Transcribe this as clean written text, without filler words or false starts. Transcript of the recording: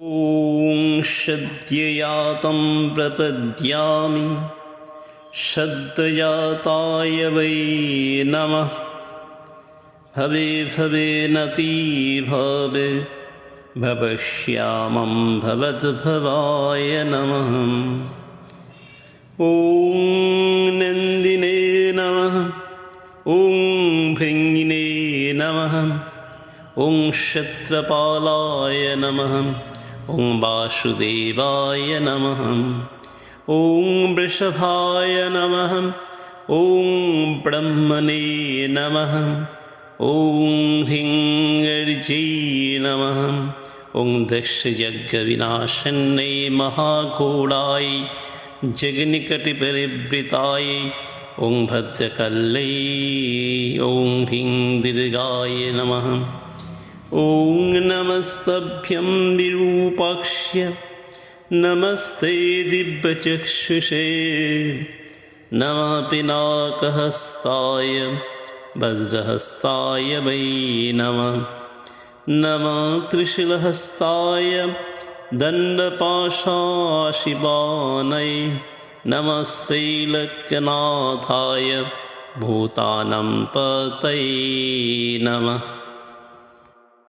ॐ सद्यजातं प्रपद्यामि सद्यजाताय वै नमः। भवे भवे नति भवे भवश्यामं भवद्भवाय नमः। ॐ नन्दिने नमः। ॐ भृङ्गिने नमः। ॐ क्षत्रपालाय नमः। ॐ वासुदेवाय नमः। ॐ वृषभाय नमः। ॐ ब्रह्मणे नमः। ॐ ह्रीं नमः। ॐ दक्षयज्ञविनाशन्ने महाघोराय जगन्निकटिपरिवृताय ॐ भद्रकल्लै ॐ ह्रीं दीर्घाय नमः। ॐ नमस्तभ्यं विरूपाक्ष्य नमस्ते दिव्यचक्षुषे नमः पिनाकहस्ताय वज्रहस्ताय वै नमः। नमः त्रिशूलहस्ताय दण्डपाशाशिवानये नमः श्रीलक्ष्मणाय भूतानं पतये नमः।